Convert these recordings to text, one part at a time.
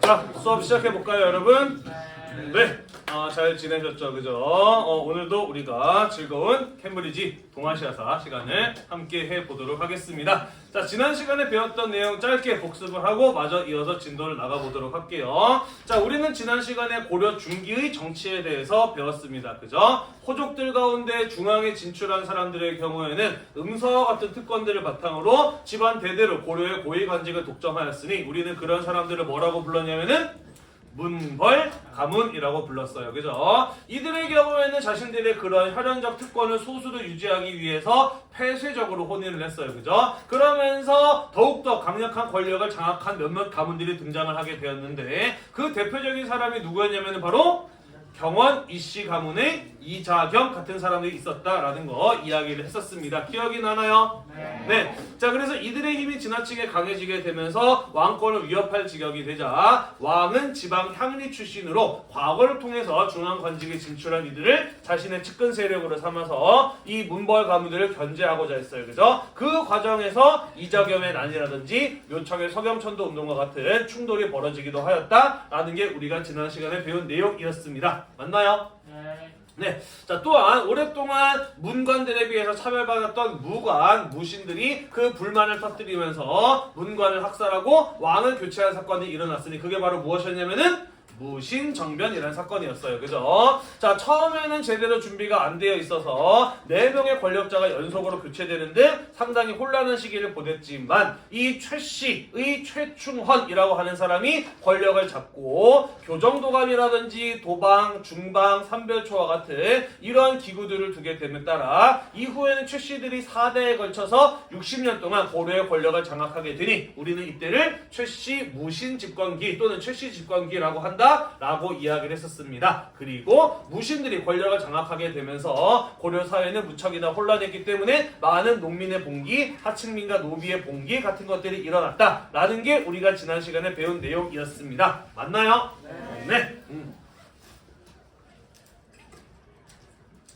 자, 수업 시작해볼까요, 여러분? 네. 잘 지내셨죠? 그죠? 오늘도 우리가 즐거운 캠브리지 동아시아사 시간을 함께 해보도록 하겠습니다. 자, 지난 시간에 배웠던 내용 짧게 복습을 하고 마저 이어서 진도를 나가보도록 할게요. 자, 우리는 지난 시간에 고려 중기의 정치에 대해서 배웠습니다. 그죠? 호족들 가운데 중앙에 진출한 사람들의 경우에는 음서와 같은 특권들을 바탕으로 집안 대대로 고려의 고위 관직을 독점하였으니 우리는 그런 사람들을 뭐라고 불렀냐면은 문벌, 가문이라고 불렀어요. 그죠? 이들의 경우에는 자신들의 그런 혈연적 특권을 소수로 유지하기 위해서 폐쇄적으로 혼인을 했어요. 그죠? 그러면서 더욱더 강력한 권력을 장악한 몇몇 가문들이 등장을 하게 되었는데 그 대표적인 사람이 누구였냐면 바로 경원 이씨 가문의 이자겸 같은 사람들이 있었다라는 거 이야기를 했었습니다. 기억이 나나요? 네. 자, 그래서 이들의 힘이 지나치게 강해지게 되면서 왕권을 위협할 지경이 되자 왕은 지방 향리 출신으로 과거를 통해서 중앙 관직에 진출한 이들을 자신의 측근 세력으로 삼아서 이 문벌 가문들을 견제하고자 했어요. 그죠? 그 과정에서 이자겸의 난이라든지 묘청의 서겸천도 운동과 같은 충돌이 벌어지기도 하였다라는 게 우리가 지난 시간에 배운 내용이었습니다. 맞나요? 네. 자, 또한 오랫동안 문관들에 비해서 차별받았던 무관, 무신들이 그 불만을 터뜨리면서 문관을 학살하고 왕을 교체한 사건이 일어났으니 그게 바로 무엇이었냐면은 무신정변이라는 사건이었어요. 그죠? 자, 처음에는 제대로 준비가 안 되어 있어서 4명의 권력자가 연속으로 교체되는데 상당히 혼란한 시기를 보냈지만 이 최씨의 최충헌이라고 하는 사람이 권력을 잡고 교정도감이라든지 도방, 중방, 삼별초와 같은 이러한 기구들을 두게 됨에 따라 이후에는 최씨들이 4대에 걸쳐서 60년 동안 고려의 권력을 장악하게 되니 우리는 이때를 최씨 무신 집권기 또는 최씨 집권기라고 한다 라고 이야기를 했었습니다. 그리고 무신들이 권력을 장악하게 되면서 고려 사회는 무척이나 혼란했기 때문에 많은 농민의 봉기, 하층민과 노비의 봉기 같은 것들이 일어났다라는 게 우리가 지난 시간에 배운 내용이었습니다. 맞나요? 네.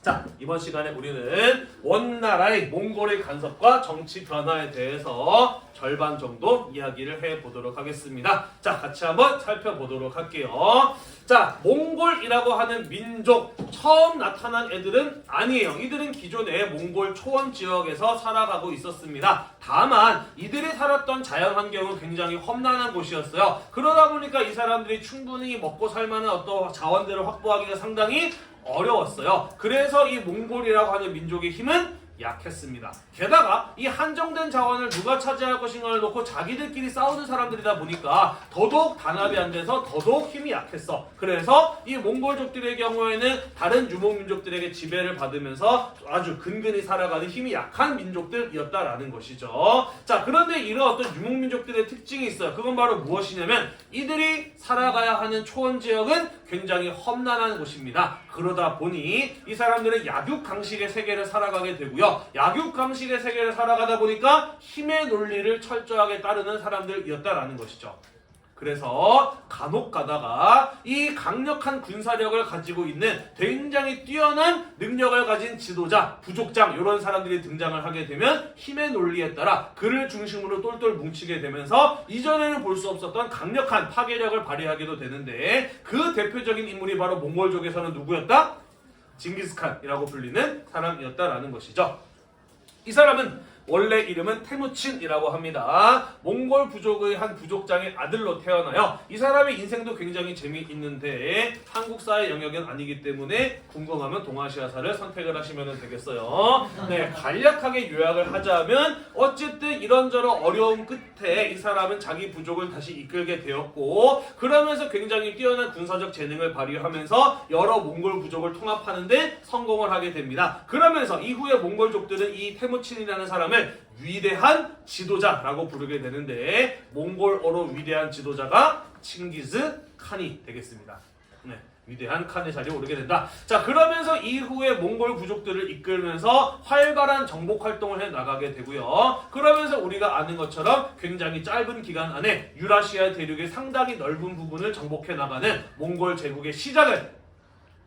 자, 이번 시간에 우리는 원나라의 몽골의 간섭과 정치 변화에 대해서 절반 정도 이야기를 해보도록 하겠습니다. 자, 같이 한번 살펴보도록 할게요. 자, 몽골이라고 하는 민족 처음 나타난 애들은 아니에요. 이들은 기존에 몽골 초원 지역에서 살아가고 있었습니다. 다만 이들이 살았던 자연 환경은 굉장히 험난한 곳이었어요. 그러다 보니까 이 사람들이 충분히 먹고 살만한 어떤 자원들을 확보하기가 상당히 어려웠어요. 그래서 이 몽골이라고 하는 민족의 힘은 약했습니다. 게다가 이 한정된 자원을 누가 차지할 것인가를 놓고 자기들끼리 싸우는 사람들이다 보니까 더더욱 단합이 안 돼서 더더욱 힘이 약했어. 그래서 이 몽골족들의 경우에는 다른 유목민족들에게 지배를 받으면서 아주 근근히 살아가는 힘이 약한 민족들이었다라는 것이죠. 자, 그런데 이런 어떤 유목민족들의 특징이 있어요. 그건 바로 무엇이냐면 이들이 살아가야 하는 초원 지역은 굉장히 험난한 곳입니다. 그러다 보니 이 사람들은 약육강식의 세계를 살아가게 되고요. 약육강식의 세계를 살아가다 보니까 힘의 논리를 철저하게 따르는 사람들이었다라는 것이죠. 그래서 간혹 가다가 이 강력한 군사력을 가지고 있는 굉장히 뛰어난 능력을 가진 지도자, 부족장 이런 사람들이 등장을 하게 되면 힘의 논리에 따라 그를 중심으로 똘똘 뭉치게 되면서 이전에는 볼 수 없었던 강력한 파괴력을 발휘하기도 되는데 그 대표적인 인물이 바로 몽골족에서는 누구였다? 징기스칸이라고 불리는 사람이었다라는 것이죠. 이 사람은 원래 이름은 테무친이라고 합니다. 몽골 부족의 한 부족장의 아들로 태어나요. 이 사람의 인생도 굉장히 재미있는데 한국사의 영역은 아니기 때문에 궁금하면 동아시아사를 선택을 하시면 되겠어요. 네, 간략하게 요약을 하자면 어쨌든 이런저런 어려움 끝에 이 사람은 자기 부족을 다시 이끌게 되었고 그러면서 굉장히 뛰어난 군사적 재능을 발휘하면서 여러 몽골 부족을 통합하는 데 성공을 하게 됩니다. 그러면서 이후에 몽골족들은 이 테무친이라는 사람을 위대한 지도자라고 부르게 되는데 몽골어로 위대한 지도자가 칭기즈 칸이 되겠습니다. 네, 위대한 칸의 자리에 오르게 된다. 자, 그러면서 이후에 몽골 부족들을 이끌면서 활발한 정복 활동을 해 나가게 되고요. 그러면서 우리가 아는 것처럼 굉장히 짧은 기간 안에 유라시아 대륙의 상당히 넓은 부분을 정복해 나가는 몽골 제국의 시작을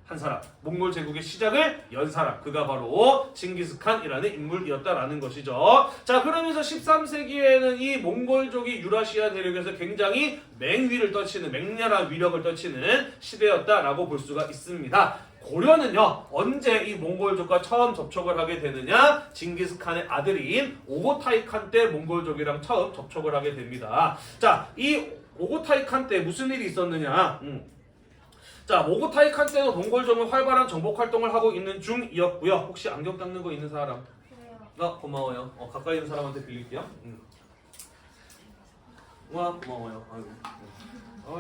한 사람, 몽골 제국의 시작을 연 사람, 그가 바로 징기스칸이라는 인물이었다라는 것이죠. 자, 그러면서 13세기에는 이 몽골족이 유라시아 대륙에서 굉장히 맹위를 떨치는, 맹렬한 위력을 떨치는 시대였다라고 볼 수가 있습니다. 고려는요, 언제 이 몽골족과 처음 접촉을 하게 되느냐? 징기스칸의 아들인 오고타이 칸 때 몽골족이랑 처음 접촉을 하게 됩니다. 자, 이 오고타이 칸 때 무슨 일이 있었느냐? 자, 오고타이 칸 때는 몽골족은 활발한 정복 활동을 하고 있는 중이었고요. 혹시 안경 닦는 거 있는 사람? 고마워요. 가까이 있는 사람한테 빌릴게요. 와, 고마워요. 아이고.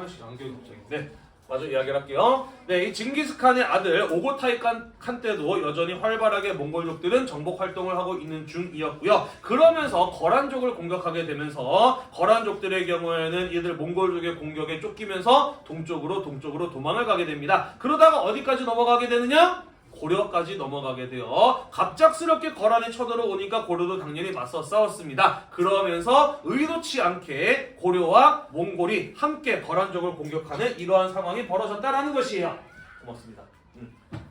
아이씨, 안경이 갑자기. 네. 마저 이야기를 할게요. 네, 이 징기스칸의 아들 오고타이 칸 때도 여전히 활발하게 몽골족들은 정복 활동을 하고 있는 중이었고요. 그러면서 거란족을 공격하게 되면서 거란족들의 경우에는 이들 몽골족의 공격에 쫓기면서 동쪽으로 도망을 가게 됩니다. 그러다가 어디까지 넘어가게 되느냐? 고려까지 넘어가게 되어 갑작스럽게 거란이 쳐들어오니까 고려도 당연히 맞서 싸웠습니다. 그러면서 의도치 않게 고려와 몽골이 함께 거란족을 공격하는 이러한 상황이 벌어졌다라는 것이에요. 고맙습니다.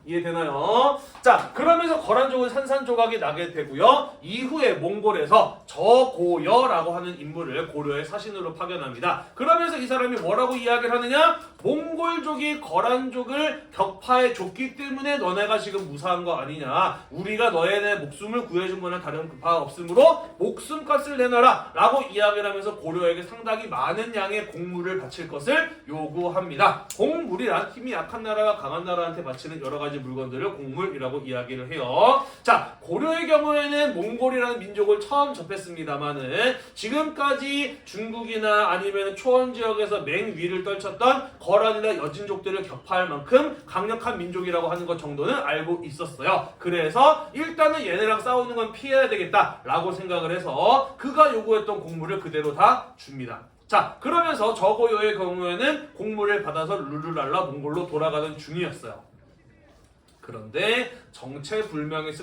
이해되나요? 자, 그러면서 거란족은 산산조각이 나게 되고요. 이후에 몽골에서 저고여라고 하는 인물을 고려의 사신으로 파견합니다. 그러면서 이 사람이 뭐라고 이야기를 하느냐? 몽골족이 거란족을 격파해 줬기 때문에 너네가 지금 무사한 거 아니냐? 우리가 너희의 목숨을 구해준 거는 다른 바 없으므로 목숨값을 내놔라 라고 이야기를 하면서 고려에게 상당히 많은 양의 공물을 바칠 것을 요구합니다. 공물이란 힘이 약한 나라가 강한 나라한테 바치는 여러 가지 물건들을 공물이라고 이야기를 해요. 자, 고려의 경우에는 몽골이라는 민족을 처음 접했습니다만은 지금까지 중국이나 아니면 초원 지역에서 맹위를 떨쳤던 거란이나 여진족들을 격파할 만큼 강력한 민족이라고 하는 것 정도는 알고 있었어요. 그래서 일단은 얘네랑 싸우는 건 피해야 되겠다라고 생각을 해서 그가 요구했던 공물을 그대로 다 줍니다. 자, 그러면서 저고요의 경우에는 공물을 받아서 룰루랄라 몽골로 돌아가는 중이었어요. 그런데 정체불명의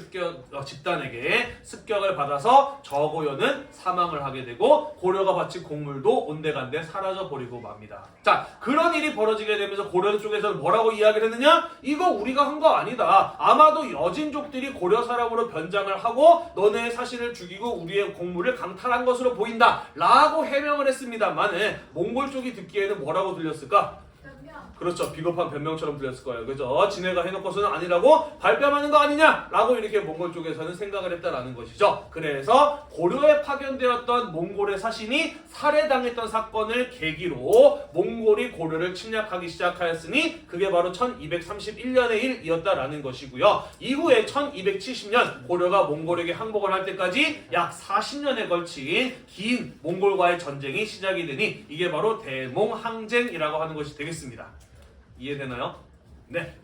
집단에게 습격을 받아서 저고요는 사망을 하게 되고 고려가 바친 공물도 온데간데 사라져버리고 맙니다. 자, 그런 일이 벌어지게 되면서 고려 쪽에서는 뭐라고 이야기를 했느냐? 이거 우리가 한 거 아니다. 아마도 여진족들이 고려 사람으로 변장을 하고 너네의 사신을 죽이고 우리의 공물을 강탈한 것으로 보인다 라고 해명을 했습니다만 몽골 쪽이 듣기에는 뭐라고 들렸을까? 그렇죠. 비겁한 변명처럼 들렸을 거예요. 그죠? 지네가 해놓고서는 아니라고 발뺌하는 거 아니냐? 라고 이렇게 몽골 쪽에서는 생각을 했다라는 것이죠. 그래서 고려에 파견되었던 몽골의 사신이 살해당했던 사건을 계기로 몽골이 고려를 침략하기 시작하였으니 그게 바로 1231년의 일이었다라는 것이고요. 이후에 1270년 고려가 몽골에게 항복을 할 때까지 약 40년에 걸친 긴 몽골과의 전쟁이 시작이 되니 이게 바로 대몽항쟁이라고 하는 것이 되겠습니다. 이해되나요? 네.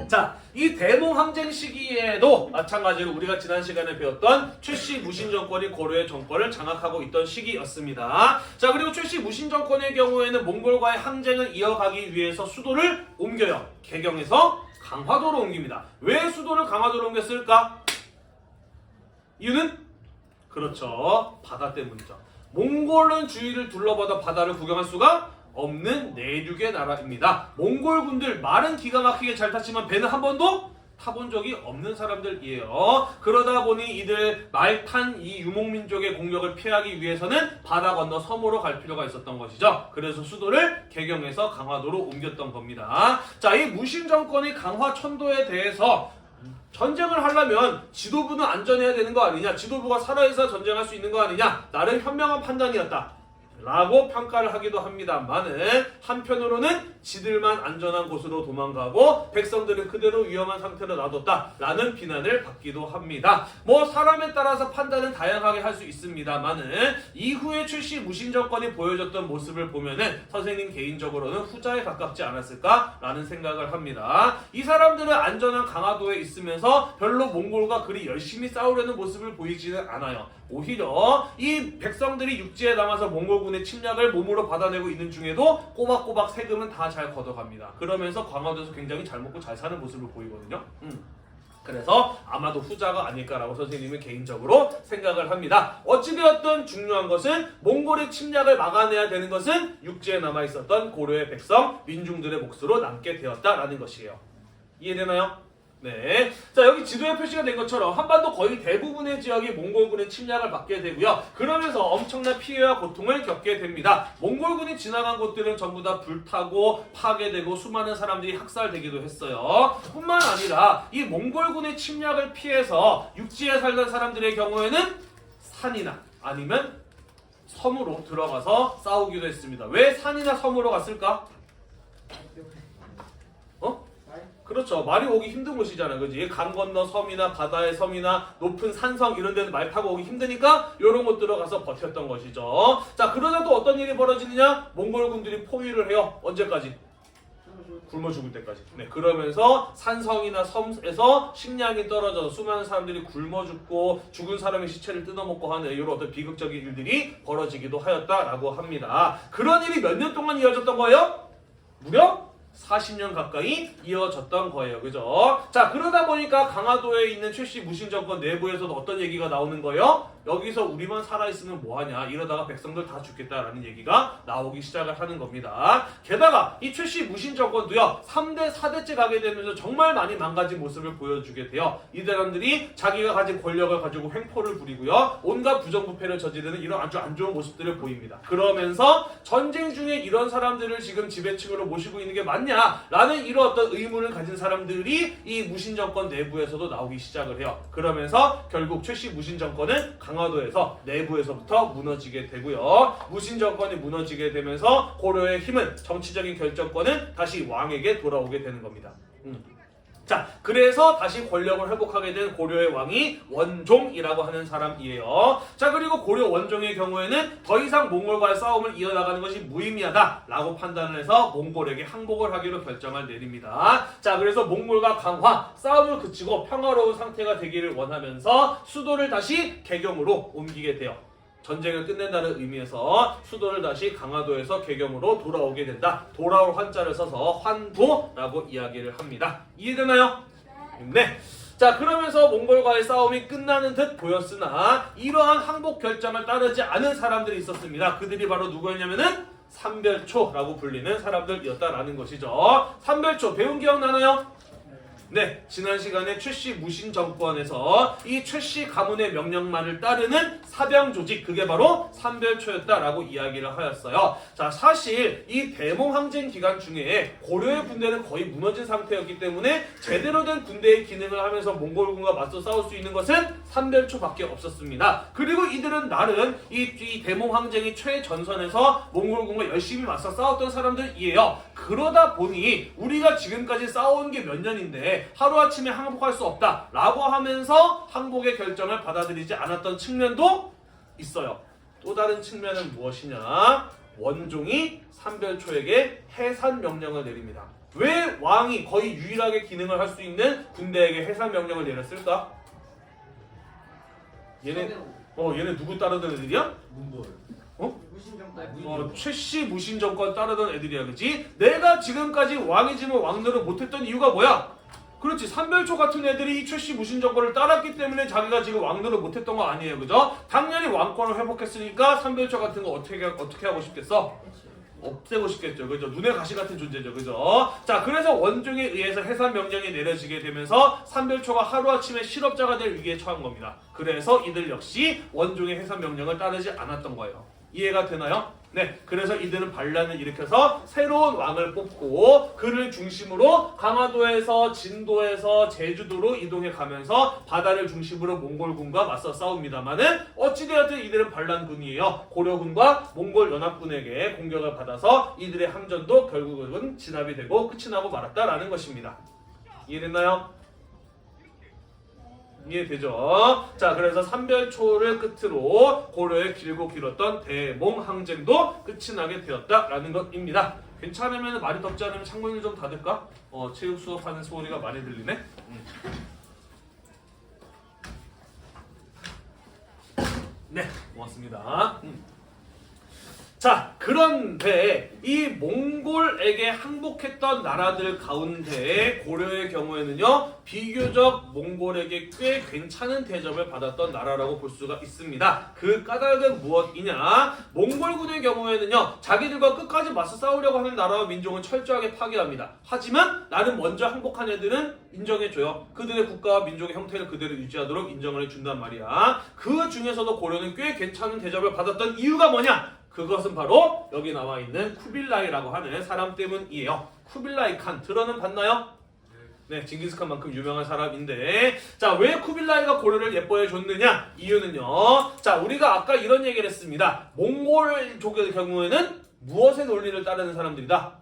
자, 이 대몽항쟁 시기에도 마찬가지로 우리가 지난 시간에 배웠던 최씨 무신 정권이 고려의 정권을 장악하고 있던 시기였습니다. 자, 그리고 최씨 무신 정권의 경우에는 몽골과의 항쟁을 이어가기 위해서 수도를 옮겨요. 개경에서 강화도로 옮깁니다. 왜 수도를 강화도로 옮겼을까? 이유는? 그렇죠. 바다 때문이죠. 몽골은 주위를 둘러봐도 바다를 구경할 수가 없는 내륙의 나라입니다. 몽골군들 말은 기가 막히게 잘 탔지만 배는 한 번도 타본 적이 없는 사람들이에요. 그러다 보니 이들 말 탄 이 유목민족의 공격을 피하기 위해서는 바다 건너 섬으로 갈 필요가 있었던 것이죠. 그래서 수도를 개경에서 강화도로 옮겼던 겁니다. 자, 이 무신 정권의 강화 천도에 대해서 전쟁을 하려면 지도부는 안전해야 되는 거 아니냐? 지도부가 살아있어 전쟁할 수 있는 거 아니냐? 나름 현명한 판단이었다 라고 평가를 하기도 합니다만은 한편으로는 지들만 안전한 곳으로 도망가고 백성들은 그대로 위험한 상태로 놔뒀다 라는 비난을 받기도 합니다. 뭐 사람에 따라서 판단은 다양하게 할 수 있습니다만은 이후에 출시 무신 정권이 보여줬던 모습을 보면은 선생님 개인적으로는 후자에 가깝지 않았을까 라는 생각을 합니다. 이 사람들은 안전한 강화도에 있으면서 별로 몽골과 그리 열심히 싸우려는 모습을 보이지는 않아요. 오히려 이 백성들이 육지에 남아서 몽골군의 침략을 몸으로 받아내고 있는 중에도 꼬박꼬박 세금은 다 잘 걷어갑니다. 그러면서 강화도에서 굉장히 잘 먹고 잘 사는 모습을 보이거든요. 그래서 아마도 후자가 아닐까라고 선생님은 개인적으로 생각을 합니다. 어찌되었든 중요한 것은 몽골의 침략을 막아내야 되는 것은 육지에 남아있었던 고려의 백성, 민중들의 몫으로 남게 되었다라는 것이에요. 이해되나요? 네. 자, 여기 지도에 표시가 된 것처럼 한반도 거의 대부분의 지역이 몽골군의 침략을 받게 되고요. 그러면서 엄청난 피해와 고통을 겪게 됩니다. 몽골군이 지나간 곳들은 전부 다 불타고 파괴되고 수많은 사람들이 학살되기도 했어요. 뿐만 아니라 이 몽골군의 침략을 피해서 육지에 살던 사람들의 경우에는 산이나 아니면 섬으로 들어가서 싸우기도 했습니다. 왜 산이나 섬으로 갔을까? 그렇죠. 말이 오기 힘든 곳이잖아. 그지? 강 건너 섬이나 바다의 섬이나 높은 산성 이런 데는 말 타고 오기 힘드니까 이런 곳 들어가서 버텼던 것이죠. 자, 그러다 또 어떤 일이 벌어지느냐? 몽골군들이 포위를 해요. 언제까지? 굶어 죽을 때까지. 네, 그러면서 산성이나 섬에서 식량이 떨어져서 수많은 사람들이 굶어 죽고 죽은 사람의 시체를 뜯어먹고 하는 이런 어떤 비극적인 일들이 벌어지기도 하였다라고 합니다. 그런 일이 몇 년 동안 이어졌던 거예요? 무려 40년 가까이 이어졌던 거예요. 그죠? 자, 그러다 보니까 강화도에 있는 최씨 무신 정권 내부에서도 어떤 얘기가 나오는 거예요? 여기서 우리만 살아있으면 뭐하냐, 이러다가 백성들 다 죽겠다라는 얘기가 나오기 시작을 하는 겁니다. 게다가 이 최씨 무신 정권도요 3대 4대째 가게 되면서 정말 많이 망가진 모습을 보여주게 돼요. 이 사람들이 자기가 가진 권력을 가지고 횡포를 부리고요 온갖 부정부패를 저지르는 이런 아주 안 좋은 모습들을 보입니다. 그러면서 전쟁 중에 이런 사람들을 지금 지배층으로 모시고 있는 게 맞냐라는 이런 어떤 의문을 가진 사람들이 이 무신 정권 내부에서도 나오기 시작을 해요. 그러면서 결국 최씨 무신 정권은 강화도에서 내부에서부터 무너지게 되고요. 무신 정권이 무너지게 되면서 고려의 힘은, 정치적인 결정권은 다시 왕에게 돌아오게 되는 겁니다. 자, 그래서 다시 권력을 회복하게 된 고려의 왕이 원종이라고 하는 사람이에요. 자, 그리고 고려 원종의 경우에는 더 이상 몽골과의 싸움을 이어나가는 것이 무의미하다라고 판단을 해서 몽골에게 항복을 하기로 결정을 내립니다. 자, 그래서 몽골과 강화, 싸움을 그치고 평화로운 상태가 되기를 원하면서 수도를 다시 개경으로 옮기게 돼요. 전쟁을 끝낸다는 의미에서 수도를 다시 강화도에서 개경으로 돌아오게 된다. 돌아올 환자를 써서 환도라고 이야기를 합니다. 이해되나요? 네. 자, 그러면서 몽골과의 싸움이 끝나는 듯 보였으나 이러한 항복 결정을 따르지 않은 사람들이 있었습니다. 그들이 바로 누구였냐면은 삼별초라고 불리는 사람들이었다라는 것이죠. 삼별초 배운 기억나나요? 네, 지난 시간에 최씨 무신 정권에서 이 최씨 가문의 명령만을 따르는 사병 조직, 그게 바로 삼별초였다라고 이야기를 하였어요. 자, 사실 이 대몽 항쟁 기간 중에 고려의 군대는 거의 무너진 상태였기 때문에 제대로 된 군대의 기능을 하면서 몽골군과 맞서 싸울 수 있는 것은 삼별초밖에 없었습니다. 그리고 이들은 나름 이 대몽 항쟁의 최전선에서 몽골군과 열심히 맞서 싸웠던 사람들이에요. 그러다 보니 우리가 지금까지 싸운 게 몇 년인데 하루아침에 항복할 수 없다 라고 하면서 항복의 결정을 받아들이지 않았던 측면도 있어요. 또 다른 측면은 무엇이냐? 원종이 삼별초에게 해산 명령을 내립니다. 왜 왕이 거의 유일하게 기능을 할 수 있는 군대에게 해산 명령을 내렸을까? 얘네 누구 따르던 애들이야? 몽골. 최씨 무신 정권 따르던 애들이야, 그치? 내가 지금까지 왕이지만 왕노릇 못했던 이유가 뭐야? 그렇지, 삼별초 같은 애들이 이 최씨 무신 정권을 따랐기 때문에 자기가 지금 왕노릇 못했던 거 아니에요, 그죠? 당연히 왕권을 회복했으니까 삼별초 같은 거 어떻게 하고 싶겠어? 없애고 싶겠죠, 그죠? 눈에 가시 같은 존재죠, 그죠? 자, 그래서 원종에 의해서 해산 명령이 내려지게 되면서 삼별초가 하루아침에 실업자가 될 위기에 처한 겁니다. 그래서 이들 역시 원종의 해산 명령을 따르지 않았던 거예요. 이해가 되나요? 네, 그래서 이들은 반란을 일으켜서 새로운 왕을 뽑고 그를 중심으로 강화도에서 진도에서 제주도로 이동해 가면서 바다를 중심으로 몽골군과 맞서 싸웁니다만은 어찌되었든 이들은 반란군이에요. 고려군과 몽골 연합군에게 공격을 받아서 이들의 항전도 결국은 진압이 되고 끝이 나고 말았다라는 것입니다. 이해됐나요? 이해되죠? 자, 그래서 삼별초를 끝으로 고려의 길고 길었던 대몽 항쟁도 끝이 나게 되었다라는 것입니다. 괜찮으면 말이 덥지 않으면 창문을 좀 닫을까? 체육 수업하는 소리가 많이 들리네? 네, 고맙습니다. 자, 그런데 이 몽골에게 항복했던 나라들 가운데 고려의 경우에는요, 비교적 몽골에게 꽤 괜찮은 대접을 받았던 나라라고 볼 수가 있습니다. 그 까닭은 무엇이냐? 몽골군의 경우에는요, 자기들과 끝까지 맞서 싸우려고 하는 나라와 민족은 철저하게 파괴합니다. 하지만 나는 먼저 항복한 애들은 인정해줘요. 그들의 국가와 민족의 형태를 그대로 유지하도록 인정을 해준단 말이야. 그 중에서도 고려는 꽤 괜찮은 대접을 받았던 이유가 뭐냐? 그것은 바로 여기 나와 있는 쿠빌라이라고 하는 사람 때문이에요. 쿠빌라이 칸 들어는 봤나요? 네, 징기스칸만큼 유명한 사람인데, 자, 왜 쿠빌라이가 고려를 예뻐해 줬느냐? 이유는요, 자, 우리가 아까 이런 얘기를 했습니다. 몽골족의 경우에는 무엇의 논리를 따르는 사람들이다?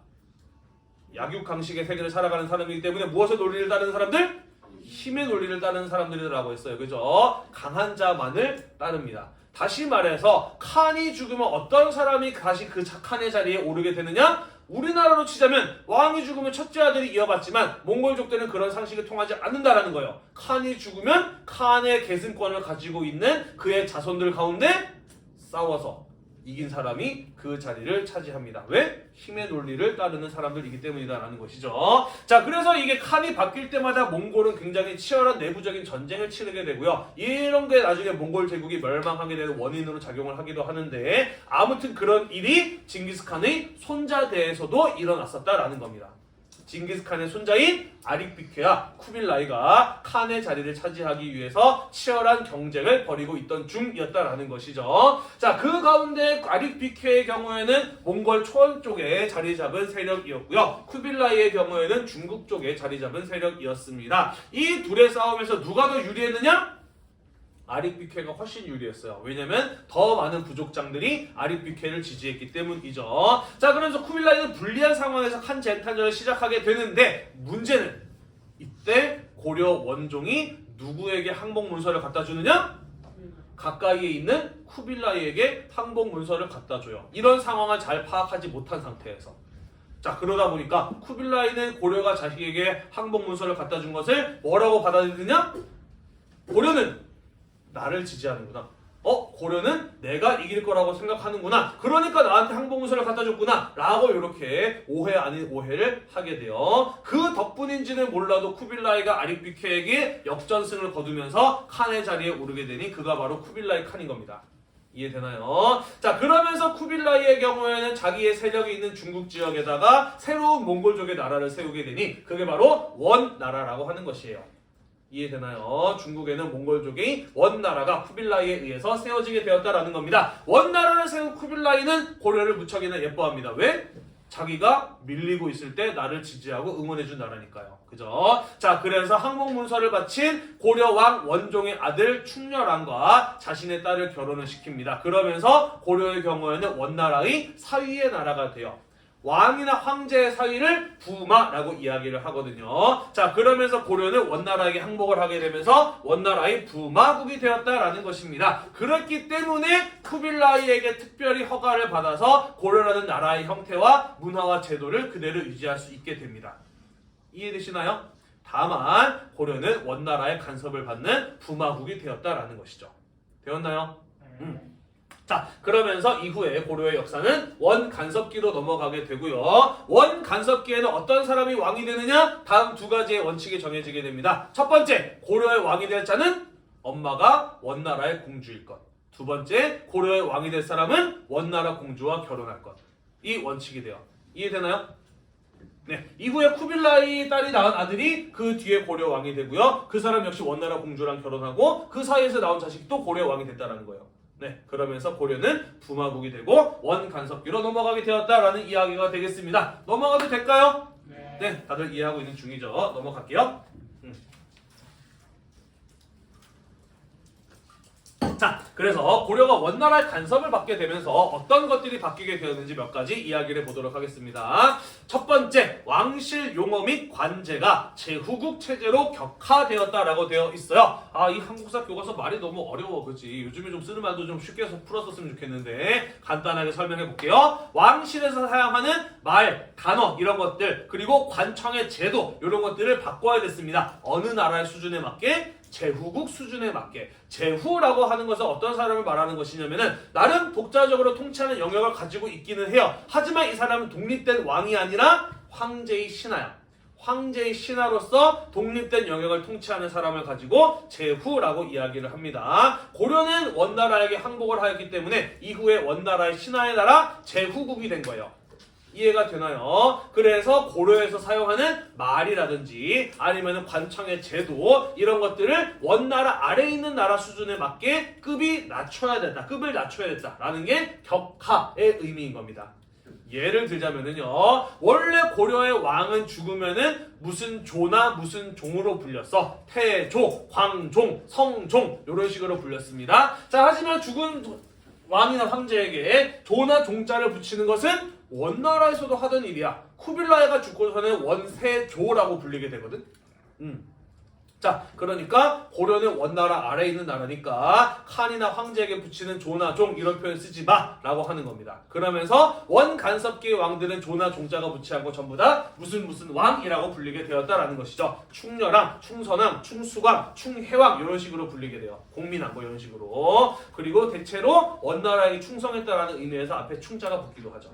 약육강식의 세계를 살아가는 사람이기 때문에 무엇의 논리를 따르는 사람들? 힘의 논리를 따르는 사람들이라고 했어요. 그죠? 강한 자만을 따릅니다. 다시 말해서 칸이 죽으면 어떤 사람이 다시 그 칸의 자리에 오르게 되느냐? 우리나라로 치자면 왕이 죽으면 첫째 아들이 이어받지만 몽골족들은 그런 상식이 통하지 않는다라는 거예요. 칸이 죽으면 칸의 계승권을 가지고 있는 그의 자손들 가운데 싸워서 이긴 사람이 그 자리를 차지합니다. 왜? 힘의 논리를 따르는 사람들이기 때문이다라는 것이죠. 자, 그래서 이게 칸이 바뀔 때마다 몽골은 굉장히 치열한 내부적인 전쟁을 치르게 되고요. 이런 게 나중에 몽골 제국이 멸망하게 되는 원인으로 작용을 하기도 하는데, 아무튼 그런 일이 징기스칸의 손자대에서도 일어났었다라는 겁니다. 징기스칸의 손자인 아릭비케와 쿠빌라이가 칸의 자리를 차지하기 위해서 치열한 경쟁을 벌이고 있던 중이었다라는 것이죠. 자, 그 가운데 아릭비케의 경우에는 몽골 초원 쪽에 자리 잡은 세력이었고요. 쿠빌라이의 경우에는 중국 쪽에 자리 잡은 세력이었습니다. 이 둘의 싸움에서 누가 더 유리했느냐? 아릭비케가 훨씬 유리했어요. 왜냐면 더 많은 부족장들이 아릭비케를 지지했기 때문이죠. 자, 그러면서 쿠빌라이는 불리한 상황에서 칸 쟁탈전을 시작하게 되는데, 문제는 이때 고려 원종이 누구에게 항복 문서를 갖다 주느냐? 가까이에 있는 쿠빌라이에게 항복 문서를 갖다 줘요. 이런 상황을 잘 파악하지 못한 상태에서. 자, 그러다 보니까 쿠빌라이는 고려가 자식에게 항복 문서를 갖다 준 것을 뭐라고 받아들이느냐? 고려는 나를 지지하는구나. 고려는 내가 이길 거라고 생각하는구나. 그러니까 나한테 항복문서를 갖다 줬구나. 라고 이렇게 오해 아닌 오해를 하게 돼요. 그 덕분인지는 몰라도 쿠빌라이가 아릭비케에게 역전승을 거두면서 칸의 자리에 오르게 되니 그가 바로 쿠빌라이 칸인 겁니다. 이해되나요? 자, 그러면서 쿠빌라이의 경우에는 자기의 세력이 있는 중국 지역에다가 새로운 몽골족의 나라를 세우게 되니 그게 바로 원나라라고 하는 것이에요. 이해되나요? 중국에는 몽골족의 원나라가 쿠빌라이에 의해서 세워지게 되었다라는 겁니다. 원나라를 세운 쿠빌라이는 고려를 무척이나 예뻐합니다. 왜? 자기가 밀리고 있을 때 나를 지지하고 응원해준 나라니까요. 그죠? 자, 그래서 항복문서를 바친 고려왕 원종의 아들 충렬왕과 자신의 딸을 결혼을 시킵니다. 그러면서 고려의 경우에는 원나라의 사위의 나라가 돼요. 왕이나 황제의 사위를 부마라고 이야기를 하거든요. 자, 그러면서 고려는 원나라에게 항복을 하게 되면서 원나라의 부마국이 되었다라는 것입니다. 그렇기 때문에 쿠빌라이에게 특별히 허가를 받아서 고려라는 나라의 형태와 문화와 제도를 그대로 유지할 수 있게 됩니다. 이해되시나요? 다만 고려는 원나라의 간섭을 받는 부마국이 되었다라는 것이죠. 되었나요? 자, 그러면서 이후에 고려의 역사는 원간섭기로 넘어가게 되고요. 원간섭기에는 어떤 사람이 왕이 되느냐? 다음 두 가지의 원칙이 정해지게 됩니다. 첫 번째, 고려의 왕이 될 자는 엄마가 원나라의 공주일 것. 두 번째, 고려의 왕이 될 사람은 원나라 공주와 결혼할 것. 이 원칙이 돼요. 이해되나요? 네, 이후에 쿠빌라이 딸이 낳은 아들이 그 뒤에 고려 왕이 되고요. 그 사람 역시 원나라 공주랑 결혼하고 그 사이에서 나온 자식이 또 고려 왕이 됐다는 거예요. 네, 그러면서 고려는 부마국이 되고 원간섭기로 넘어가게 되었다라는 이야기가 되겠습니다. 넘어가도 될까요? 네, 다들 이해하고 있는 중이죠. 넘어갈게요. 자, 그래서 고려가 원나라의 간섭을 받게 되면서 어떤 것들이 바뀌게 되었는지 몇 가지 이야기를 해보도록 하겠습니다. 첫 번째, 왕실 용어 및 관제가 제후국 체제로 격화되었다라고 되어 있어요. 이 한국사 교과서 말이 너무 어려워, 그렇지? 요즘에 좀 쓰는 말도 좀 쉽게 풀었었으면 좋겠는데 간단하게 설명해 볼게요. 왕실에서 사용하는 말, 단어 이런 것들, 그리고 관청의 제도 이런 것들을 바꿔야 됐습니다. 어느 나라의 수준에 맞게? 제후국 수준에 맞게. 제후라고 하는 것은 어떤 사람을 말하는 것이냐면은 나름 독자적으로 통치하는 영역을 가지고 있기는 해요. 하지만 이 사람은 독립된 왕이 아니라 황제의 신하야. 황제의 신하로서 독립된 영역을 통치하는 사람을 가지고 제후라고 이야기를 합니다. 고려는 원나라에게 항복을 하였기 때문에 이후에 원나라의 신하의 나라 제후국이 된 거예요. 이해가 되나요? 그래서 고려에서 사용하는 말이라든지 아니면 관청의 제도 이런 것들을 원나라 아래에 있는 나라 수준에 맞게 급을 낮춰야 된다라는 게 격하의 의미인 겁니다. 예를 들자면은요, 원래 고려의 왕은 죽으면은 무슨 조나 무슨 종으로 불렸어. 태조, 광종, 성종 이런 식으로 불렸습니다. 자, 하지만 죽은 왕이나 황제에게 조나 종자를 붙이는 것은 원나라에서도 하던 일이야. 쿠빌라이가 죽고서는 원세조라고 불리게 되거든. 자, 그러니까 고려는 원나라 아래에 있는 나라니까 칸이나 황제에게 붙이는 조나 종 이런 표현 쓰지 마라고 하는 겁니다. 그러면서 원간섭기의 왕들은 조나 종자가 붙지 않고 전부 다 무슨 왕이라고 불리게 되었다라는 것이죠. 충렬왕, 충선왕, 충수광, 충해왕 이런 식으로 불리게 돼요. 공민왕 뭐 이런 식으로. 그리고 대체로 원나라에게 충성했다라는 의미에서 앞에 충자가 붙기도 하죠.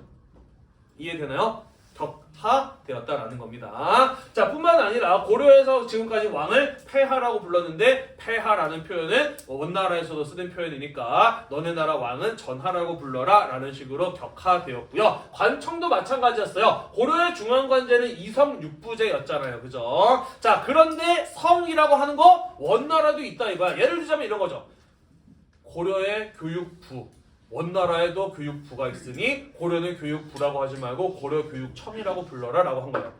이해되나요? 격하되었다라는 겁니다. 자, 뿐만 아니라 고려에서 지금까지 왕을 폐하라고 불렀는데 폐하라는 표현은 원나라에서도 쓰는 표현이니까 너네 나라 왕은 전하라고 불러라 라는 식으로 격하되었고요. 관청도 마찬가지였어요. 고려의 중앙관제는 이성육부제였잖아요. 그죠? 자, 그런데 성이라고 하는 거 원나라도 있다 이거야. 예를 들자면 이런 거죠. 고려의 교육부, 원나라에도 교육부가 있으니 고려는 교육부라고 하지 말고 고려교육청이라고 불러라 라고 한 거예요.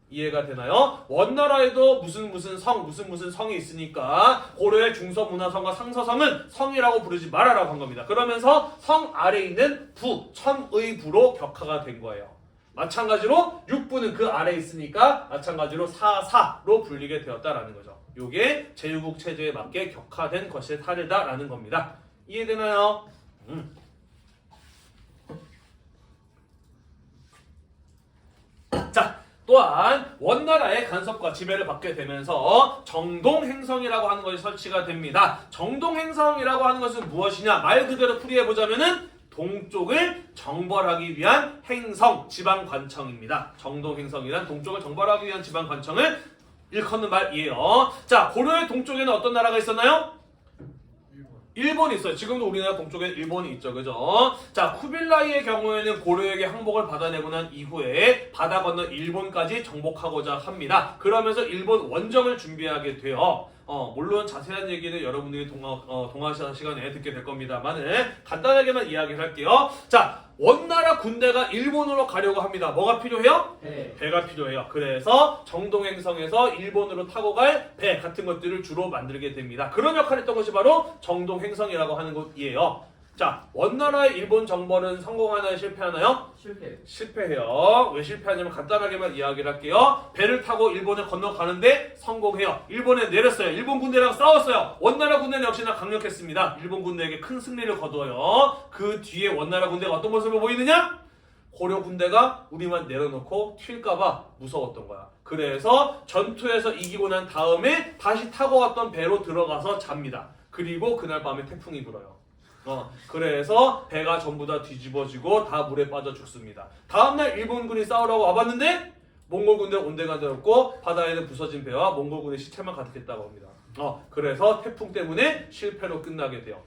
이해가 되나요? 원나라에도 무슨 성이 있으니까 고려의 중서문화성과 상서성은 성이라고 부르지 마라라고 한 겁니다. 그러면서 성 아래에 있는 부, 첨의부로 격하가 된 거예요. 마찬가지로 육부는 그 아래에 있으니까 마찬가지로 사사로 불리게 되었다라는 거죠. 요게 제후국 체제에 맞게 격하된 것의 사례다라는 겁니다. 이해되나요? 자, 또한 원나라의 간섭과 지배를 받게 되면서 정동행성이라고 하는 것이 설치가 됩니다. 정동행성이라고 하는 것은 무엇이냐? 말 그대로 풀이해보자면은 동쪽을 정벌하기 위한 행성, 지방관청입니다. 정동행성이란 동쪽을 정벌하기 위한 지방관청을 일컫는 말이에요. 자, 고려의 동쪽에는 어떤 나라가 있었나요? 일본이 있어요. 지금도 우리나라 동쪽에 일본이 있죠. 그죠? 자, 쿠빌라이의 경우에는 고려에게 항복을 받아내고 난 이후에 바다 건너 일본까지 정복하고자 합니다. 그러면서 일본 원정을 준비하게 돼요. 물론 자세한 얘기는 여러분들이 동아시아 시간에 듣게 될 겁니다만은 간단하게만 이야기를 할게요. 자, 원나라 군대가 일본으로 가려고 합니다. 뭐가 필요해요? 배가 필요해요. 그래서 정동행성에서 일본으로 타고 갈 배 같은 것들을 주로 만들게 됩니다. 그런 역할을 했던 것이 바로 정동행성이라고 하는 곳이에요. 자, 원나라의 일본 정벌은 성공하나요? 실패하나요? 실패해요. 왜 실패하냐면 간단하게만 이야기를 할게요. 배를 타고 일본을 건너가는데 성공해요. 일본에 내렸어요. 일본 군대랑 싸웠어요. 원나라 군대는 역시나 강력했습니다. 일본 군대에게 큰 승리를 거두어요. 그 뒤에 원나라 군대가 어떤 모습을 보이느냐? 고려 군대가 우리만 내려놓고 튈까봐 무서웠던 거야. 그래서 전투에서 이기고 난 다음에 다시 타고 왔던 배로 들어가서 잡니다. 그리고 그날 밤에 태풍이 불어요. 그래서 배가 전부 다 뒤집어지고 다 물에 빠져 죽습니다. 다음날 일본군이 싸우라고 와봤는데 몽골 군대는 온데간데 없고 바다에는 부서진 배와 몽골군의 시체만 가득했다고 합니다. 그래서 태풍 때문에 실패로 끝나게 돼요.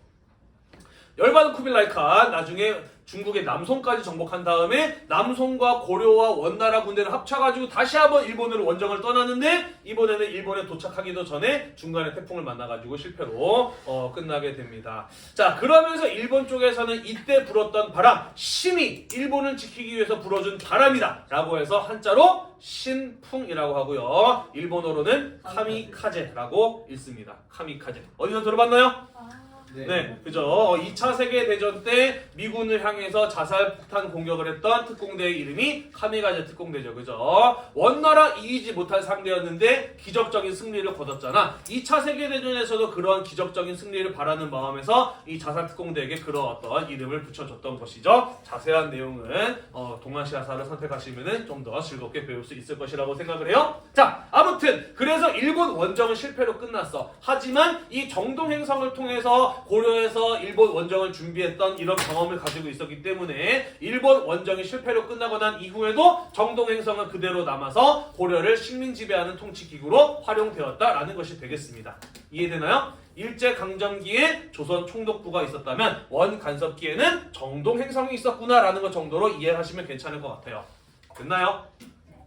열받은 쿠빌라이 칸 나중에 중국의 남송까지 정복한 다음에 남송과 고려와 원나라 군대를 합쳐가지고 다시 한번 일본으로 원정을 떠났는데 이번에는 일본에 도착하기도 전에 중간에 태풍을 만나가지고 실패로 끝나게 됩니다. 자, 그러면서 일본 쪽에서는 이때 불었던 바람, 심히 일본을 지키기 위해서 불어준 바람이다 라고 해서 한자로 신풍이라고 하고요. 일본어로는 카미카제라고 읽습니다. 카미카제. 어디서 들어봤나요? 네, 그죠. 2차 세계대전 때 미군을 향해서 자살폭탄 공격을 했던 특공대의 이름이 카미가제 특공대죠. 그죠. 원나라 이기지 못할 상대였는데 기적적인 승리를 거뒀잖아. 2차 세계대전에서도 그러한 기적적인 승리를 바라는 마음에서 이 자살 특공대에게 그런 어떤 이름을 붙여줬던 것이죠. 자세한 내용은 동아시아사를 선택하시면 좀 더 즐겁게 배울 수 있을 것이라고 생각을 해요. 자, 아무튼 그래서 일본 원정은 실패로 끝났어. 하지만 이 정동 행성을 통해서 고려에서 일본 원정을 준비했던 이런 경험을 가지고 있었기 때문에 일본 원정이 실패로 끝나고 난 이후에도 정동 행성은 그대로 남아서 고려를 식민 지배하는 통치 기구로 활용되었다라는 것이 되겠습니다. 이해되나요? 일제강점기에 조선 총독부가 있었다면 원간섭기에는 정동 행성이 있었구나라는 것 정도로 이해하시면 괜찮을 것 같아요. 됐나요?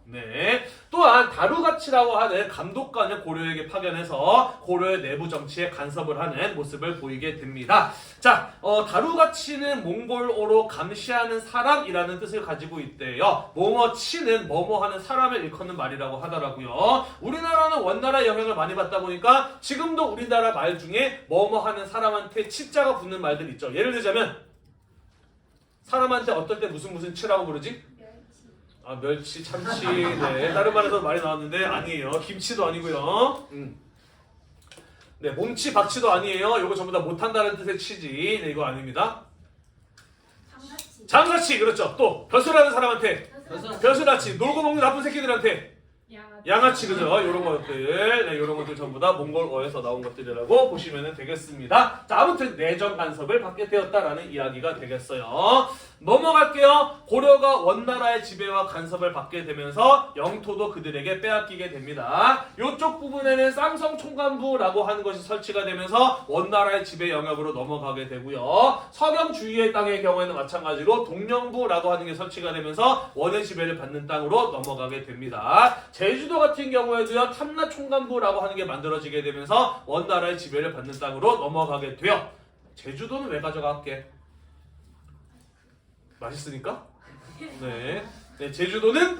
네. 또한 다루가치라고 하는 감독관을 고려에게 파견해서 고려의 내부 정치에 간섭을 하는 모습을 보이게 됩니다. 자, 다루가치는 몽골어로 감시하는 사람이라는 뜻을 가지고 있대요. 뭐뭐치는 뭐뭐하는 사람을 일컫는 말이라고 하더라고요. 우리나라는 원나라 영향을 많이 받다 보니까 지금도 우리나라 말 중에 뭐뭐하는 사람한테 치자가 붙는 말들 있죠. 예를 들자면 사람한테 어떨 때 무슨 치라고 부르지? 멸치, 참치, 네, 다른 말에서 많이 나왔는데 아니에요. 김치도 아니고요. 네, 몸치, 박치도 아니에요. 이거 전부 다 못한다는 뜻의 치지. 네, 이거 아닙니다. 장사치, 그렇죠. 또 벼슬하는 사람한테 벼슬아치, 놀고 먹는 나쁜 새끼들한테 양아치, 그죠? 이런 것들, 네, 이런 것들 전부 다 몽골어에서 나온 것들이라고 보시면 되겠습니다. 자, 아무튼 내정 간섭을 받게 되었다라는 이야기가 되겠어요. 넘어갈게요. 고려가 원나라의 지배와 간섭을 받게 되면서 영토도 그들에게 빼앗기게 됩니다. 이쪽 부분에는 쌍성 총관부라고 하는 것이 설치가 되면서 원나라의 지배 영역으로 넘어가게 되고요. 서경 주위의 땅의 경우에는 마찬가지로 동령부라고 하는 게 설치가 되면서 원의 지배를 받는 땅으로 넘어가게 됩니다. 제주도 같은 경우에도요, 탐라 총관부라고 하는 게 만들어지게 되면서 원나라의 지배를 받는 땅으로 넘어가게 돼요. 제주도는 왜 가져갈게? 맛있으니까? 네. 네, 제주도는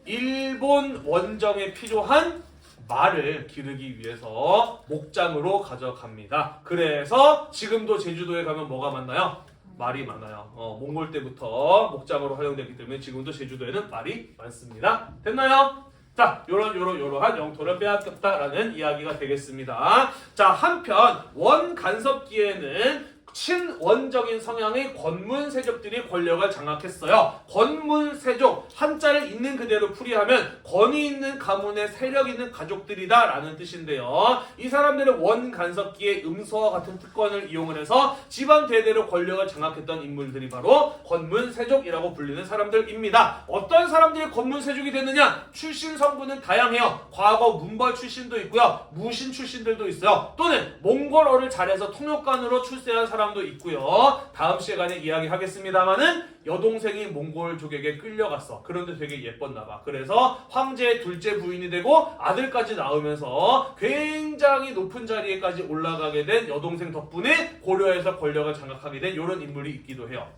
일본 원정에 필요한 말을 기르기 위해서 목장으로 가져갑니다. 그래서 지금도 제주도에 가면 뭐가 많나요? 말이 많아요. 몽골 때부터 목장으로 활용됐기 때문에 지금도 제주도에는 말이 많습니다. 됐나요? 자, 요러한 영토를 빼앗겼다라는 이야기가 되겠습니다. 자, 한편 원간섭기에는 친원적인 성향의 권문세족들이 권력을 장악했어요. 권문세족, 한자를 있는 그대로 풀이하면 권위 있는 가문의 세력 있는 가족들이다 라는 뜻인데요. 이 사람들은 원간섭기의 음서와 같은 특권을 이용을 해서 집안 대대로 권력을 장악했던 인물들이 바로 권문세족이라고 불리는 사람들입니다. 어떤 사람들이 권문세족이 됐느냐? 출신 성분은 다양해요. 과거 문벌 출신도 있고요. 무신 출신들도 있어요. 또는 몽골어를 잘해서 통역관으로 출세한 사람도 있고요. 다음 시간에 이야기하겠습니다만은 여동생이 몽골족에게 끌려갔어. 그런데 되게 예뻤나 봐. 그래서 황제의 둘째 부인이 되고 아들까지 낳으면서 굉장히 높은 자리에까지 올라가게 된 여동생 덕분에 고려에서 권력을 장악하게 된 이런 인물이 있기도 해요.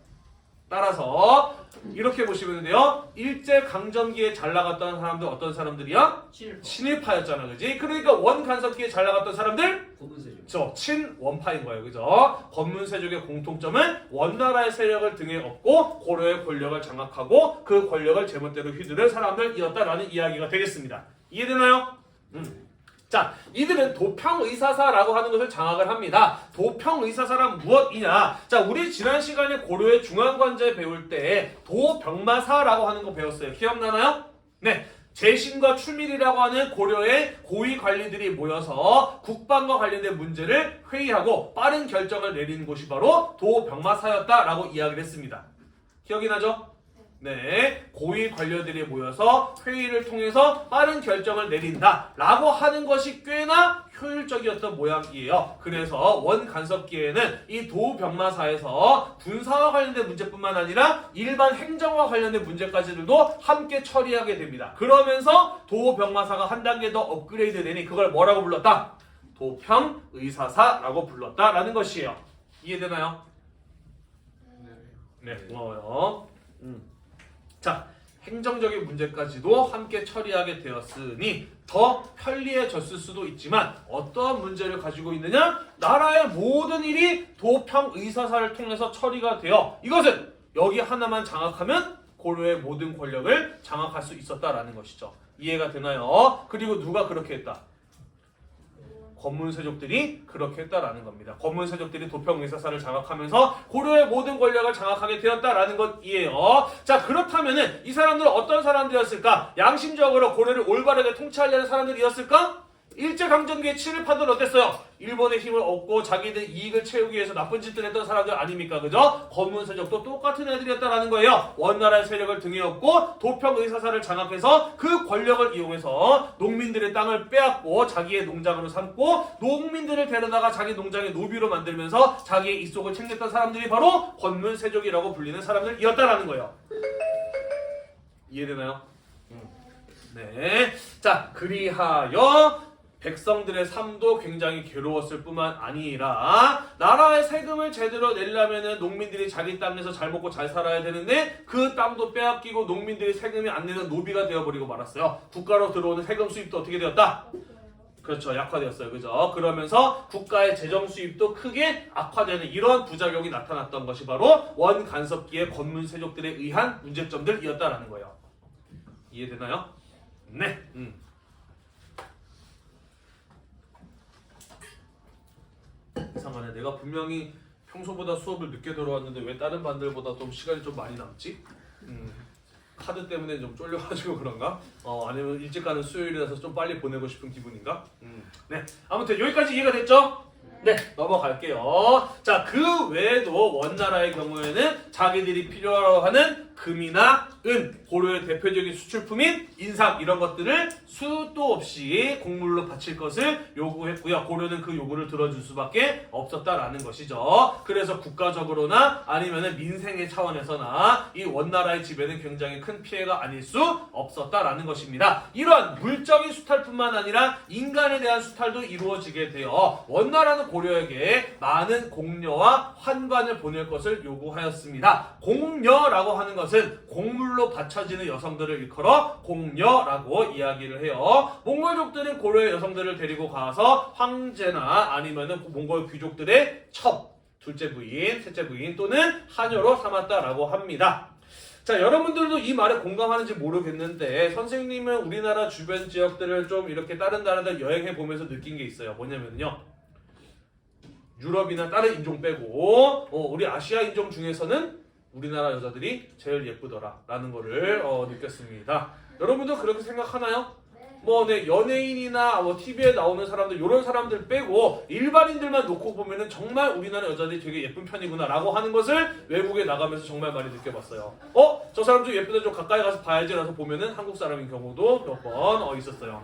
따라서 이렇게 보시면 돼요. 일제강점기에 잘 나갔던 사람들 어떤 사람들이야? 친일파였잖아, 그지? 그러니까 원간섭기에 잘 나갔던 사람들? 권문세족. 친원파인 거예요, 그죠? 권문세족의 공통점은 원나라의 세력을 등에 업고 고려의 권력을 장악하고 그 권력을 제멋대로 휘두를 사람들이었다라는 이야기가 되겠습니다. 이해되나요? 자, 이들은 도평의사사라고 하는 것을 장악을 합니다. 도평의사사란 무엇이냐? 자, 우리 지난 시간에 고려의 중앙관제 배울 때 도병마사라고 하는 거 배웠어요. 기억나나요? 네. 재신과 출밀이라고 하는 고려의 고위 관리들이 모여서 국방과 관련된 문제를 회의하고 빠른 결정을 내리는 곳이 바로 도병마사였다라고 이야기를 했습니다. 기억이 나죠? 네, 고위 관료들이 모여서 회의를 통해서 빠른 결정을 내린다 라고 하는 것이 꽤나 효율적이었던 모양이에요. 그래서 원간섭기에는 이 도병마사에서 군사와 관련된 문제뿐만 아니라 일반 행정과 관련된 문제까지도 함께 처리하게 됩니다. 그러면서 도병마사가 한 단계 더 업그레이드 되니 그걸 뭐라고 불렀다? 도평의사사라고 불렀다라는 것이에요. 이해되나요? 네, 고마워요. 자, 행정적인 문제까지도 함께 처리하게 되었으니 더 편리해졌을 수도 있지만 어떠한 문제를 가지고 있느냐? 나라의 모든 일이 도평의사사를 통해서 처리가 되어 이것은 여기 하나만 장악하면 고려의 모든 권력을 장악할 수 있었다라는 것이죠. 이해가 되나요? 그리고 누가 그렇게 했다? 권문세족들이 그렇게 했다라는 겁니다. 권문세족들이 도평의사사를 장악하면서 고려의 모든 권력을 장악하게 되었다라는 것이에요. 자, 그렇다면은 이 사람들은 어떤 사람들이었을까? 양심적으로 고려를 올바르게 통치하려는 사람들이었을까? 일제강점기에 친일파들은 어땠어요? 일본의 힘을 얻고 자기들 이익을 채우기 위해서 나쁜 짓을 했던 사람들 아닙니까? 그죠? 권문세족도 똑같은 애들이었다라는 거예요. 원나라의 세력을 등에 업고 도평의사사를 장악해서 그 권력을 이용해서 농민들의 땅을 빼앗고 자기의 농장으로 삼고 농민들을 데려다가 자기 농장의 노비로 만들면서 자기의 이속을 챙겼던 사람들이 바로 권문세족이라고 불리는 사람들이었다라는 거예요. 이해되나요? 네. 자, 그리하여 백성들의 삶도 굉장히 괴로웠을 뿐만 아니라 나라의 세금을 제대로 내려면은 농민들이 자기 땅에서 잘 먹고 잘 살아야 되는데 그 땅도 빼앗기고 농민들이 세금이 안 내는 노비가 되어버리고 말았어요. 국가로 들어오는 세금 수입도 어떻게 되었다? 그렇죠. 약화되었어요. 그죠? 그러면서 국가의 재정 수입도 크게 악화되는 이런 부작용이 나타났던 것이 바로 원간섭기의 권문세족들에 의한 문제점들이었다라는 거예요. 이해되나요? 네. 이상하네. 내가 분명히 평소보다 수업을 늦게 들어왔는데 왜 다른 반들보다 좀 시간이 좀 많이 남지? 카드 때문에 좀 쫄려가지고 그런가? 아니면 일찍 가는 수요일이라서 좀 빨리 보내고 싶은 기분인가? 네. 아무튼 여기까지 이해가 됐죠? 네, 넘어갈게요. 자, 그 외에도 원나라의 경우에는 자기들이 필요로 하는 금이나 은, 고려의 대표적인 수출품인 인삼 이런 것들을 수도 없이 곡물로 바칠 것을 요구했고요. 고려는 그 요구를 들어줄 수밖에 없었다라는 것이죠. 그래서 국가적으로나 아니면은 민생의 차원에서나 이 원나라의 지배는 굉장히 큰 피해가 아닐 수 없었다라는 것입니다. 이러한 물적인 수탈뿐만 아니라 인간에 대한 수탈도 이루어지게 되어 원나라는 고려에게 많은 공녀와 환관을 보낼 것을 요구하였습니다. 공녀라고 하는 것은 곡물로 받쳐지는 여성들을 일컬어 공녀라고 이야기를 해요. 몽골족들은 고려의 여성들을 데리고 가서 황제나 아니면은 몽골 귀족들의 첩, 둘째 부인, 셋째 부인 또는 하녀로 삼았다라고 합니다. 자, 여러분들도 이 말에 공감하는지 모르겠는데 선생님은 우리나라 주변 지역들을 좀 이렇게 다른 나라들 여행해 보면서 느낀 게 있어요. 뭐냐면요, 유럽이나 다른 인종 빼고 우리 아시아 인종 중에서는 우리나라 여자들이 제일 예쁘더라 라는 거를 느꼈습니다. 여러분도 그렇게 생각하나요? 네, 연예인이나 TV에 나오는 사람들, 이런 사람들 빼고 일반인들만 놓고 보면은 정말 우리나라 여자들이 되게 예쁜 편이구나 라고 하는 것을 외국에 나가면서 정말 많이 느껴봤어요. 저 사람 좀 예쁘다, 좀 가까이 가서 봐야지 라서 보면은 한국 사람인 경우도 몇 번 있었어요.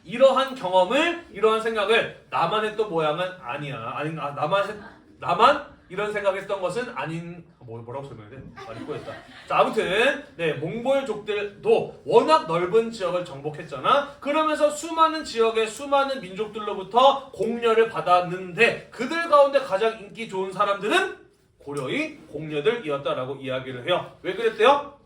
이러한 경험을, 이러한 생각을 나만 했던 모양은 아니야. 나만 이런 생각했던 것은 아닌, 뭐라고 설명해야 돼? 말이 꼬였다. 자, 아무튼 네, 몽골족들도 워낙 넓은 지역을 정복했잖아. 그러면서 수많은 지역의 수많은 민족들로부터 공려를 받았는데 그들 가운데 가장 인기 좋은 사람들은 고려의 공녀들이었다라고 이야기를 해요. 왜 그랬대요?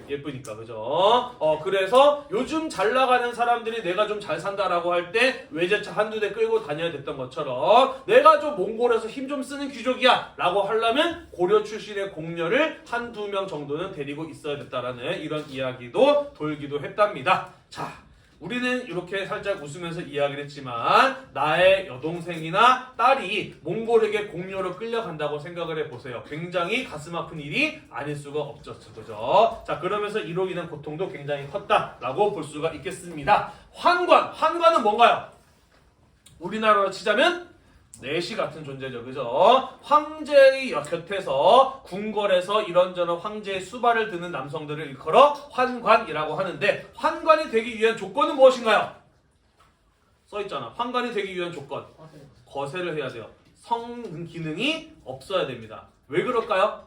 예쁘니까, 그죠? 그래서 요즘 잘 나가는 사람들이 내가 좀 잘 산다라고 할 때 외제차 한두 대 끌고 다녀야 됐던 것처럼 내가 좀 몽골에서 힘 좀 쓰는 귀족이야 라고 하려면 고려 출신의 공녀를 한두 명 정도는 데리고 있어야 됐다라는 이런 이야기도 돌기도 했답니다. 자, 우리는 이렇게 살짝 웃으면서 이야기를 했지만 나의 여동생이나 딸이 몽골에게 공녀로 끌려간다고 생각을 해보세요. 굉장히 가슴 아픈 일이 아닐 수가 없죠. 그죠? 자, 그러면서 이로 인한 고통도 굉장히 컸다라고 볼 수가 있겠습니다. 환관은 뭔가요? 우리나라로 치자면 내시 같은 존재죠. 그죠? 황제의 곁에서 궁궐에서 이런저런 황제의 수발을 드는 남성들을 일컬어 환관이라고 하는데, 환관이 되기 위한 조건은 무엇인가요? 써있잖아. 환관이 되기 위한 조건. 거세를 해야 돼요. 성 기능이 없어야 됩니다. 왜 그럴까요?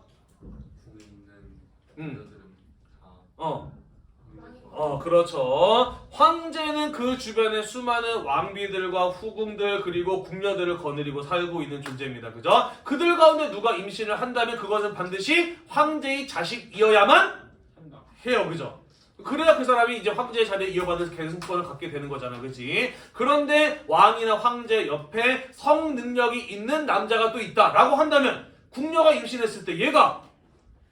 그렇죠. 황제는 그 주변에 수많은 왕비들과 후궁들 그리고 궁녀들을 거느리고 살고 있는 존재입니다. 그죠? 그들 가운데 누가 임신을 한다면 그것은 반드시 황제의 자식이어야만 해요. 그죠? 그래야 그 사람이 이제 황제의 자리에 이어받을 계승권을 갖게 되는 거잖아. 그치? 그런데 왕이나 황제 옆에 성 능력이 있는 남자가 또 있다라고 한다면 궁녀가 임신했을 때 얘가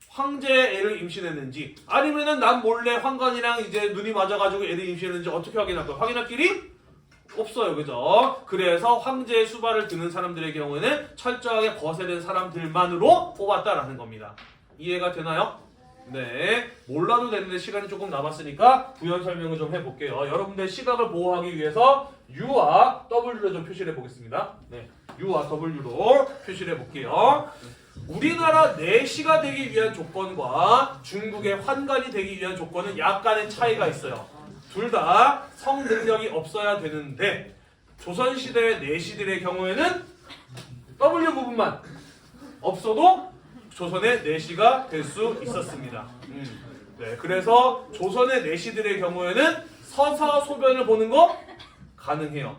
황제의 애를 임신했는지 아니면은 난 몰래 황관이랑 이제 눈이 맞아가지고 애를 임신했는지 어떻게 확인할 거야? 확인할 길이 없어요. 그죠? 그래서 황제의 수발을 드는 사람들의 경우에는 철저하게 거세된 사람들만으로 뽑았다라는 겁니다. 이해가 되나요? 네. 몰라도 되는데 시간이 조금 남았으니까 부연 설명을 좀 해볼게요. 여러분들 시각을 보호하기 위해서 U와 W로 좀 표시를 해보겠습니다. 네. U와 W로 표시를 해볼게요. 우리나라 내시가 되기 위한 조건과 중국의 환관이 되기 위한 조건은 약간의 차이가 있어요. 둘 다 성 능력이 없어야 되는데 조선시대의 내시들의 경우에는 W 부분만 없어도 조선의 내시가 될 수 있었습니다. 네, 그래서 조선의 내시들의 경우에는 서사 소변을 보는 거 가능해요.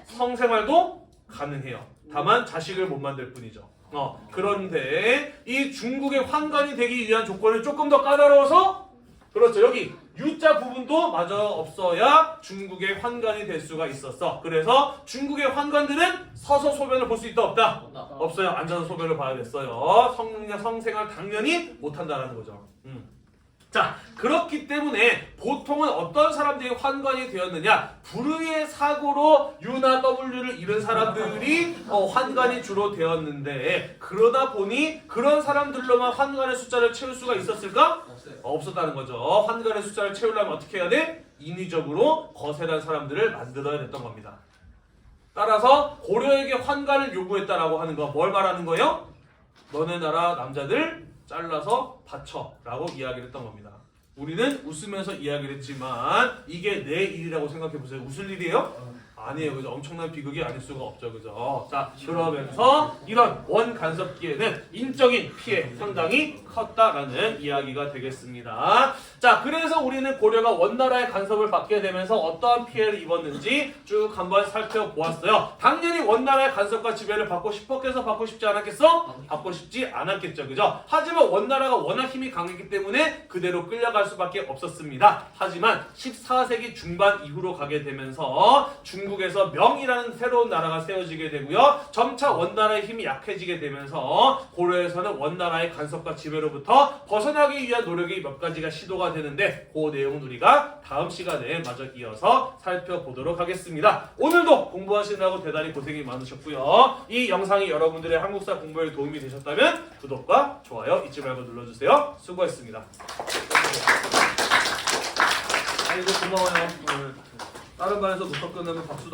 성생활도 가능해요. 다만 자식을 못 만들 뿐이죠. 그런데 이 중국의 환관이 되기 위한 조건이 조금 더 까다로워서 그렇죠. 여기 U자 부분도 마저 없어야 중국의 환관이 될 수가 있었어. 그래서 중국의 환관들은 서서 소변을 볼 수 있다 없다? 없어요. 앉아서 소변을 봐야 됐어요. 성생활 당연히 못한다라는 거죠. 자, 그렇기 때문에 보통은 어떤 사람들이 환관이 되었느냐? 불의의 사고로 U나 W를 잃은 사람들이 환관이 주로 되었는데 그러다 보니 그런 사람들로만 환관의 숫자를 채울 수가 있었을까? 없었다는 거죠. 환관의 숫자를 채우려면 어떻게 해야 돼? 인위적으로 거세단 사람들을 만들어야 됐던 겁니다. 따라서 고려에게 환관을 요구했다라고 하는 거 뭘 말하는 거예요? 너네 나라 남자들 잘라서 바쳐 라고 이야기를 했던 겁니다. 우리는 웃으면서 이야기를 했지만 이게 내 일이라고 생각해보세요. 웃을 일이에요? 아니에요. 그죠? 엄청난 비극이 아닐 수가 없죠. 그죠? 자, 그러면서 이런 원간섭기에는 인적인 피해 상당히 컸다라는 이야기가 되겠습니다. 자, 그래서 우리는 고려가 원나라의 간섭을 받게 되면서 어떠한 피해를 입었는지 쭉 한번 살펴보았어요. 당연히 원나라의 간섭과 지배를 받고 싶었겠어? 받고 싶지 않았겠어? 받고 싶지 않았겠죠. 그죠? 하지만 원나라가 워낙 힘이 강했기 때문에 그대로 끌려갈 수밖에 없었습니다. 하지만 14세기 중반 이후로 가게 되면서 중국에서 명이라는 새로운 나라가 세워지게 되고요. 점차 원나라의 힘이 약해지게 되면서 고려에서는 원나라의 간섭과 지배로부터 벗어나기 위한 노력이 몇 가지가 시도가 되는데 그 내용은 우리가 다음 시간에 마저 이어서 살펴보도록 하겠습니다. 오늘도 공부하시느라고 대단히 고생이 많으셨고요. 이 영상이 여러분들의 한국사 공부에 도움이 되셨다면 구독과 좋아요 잊지 말고 눌러주세요. 수고했습니다. 아이고 고마워요. 오늘 다른 반에서 녹화 끝나면 박수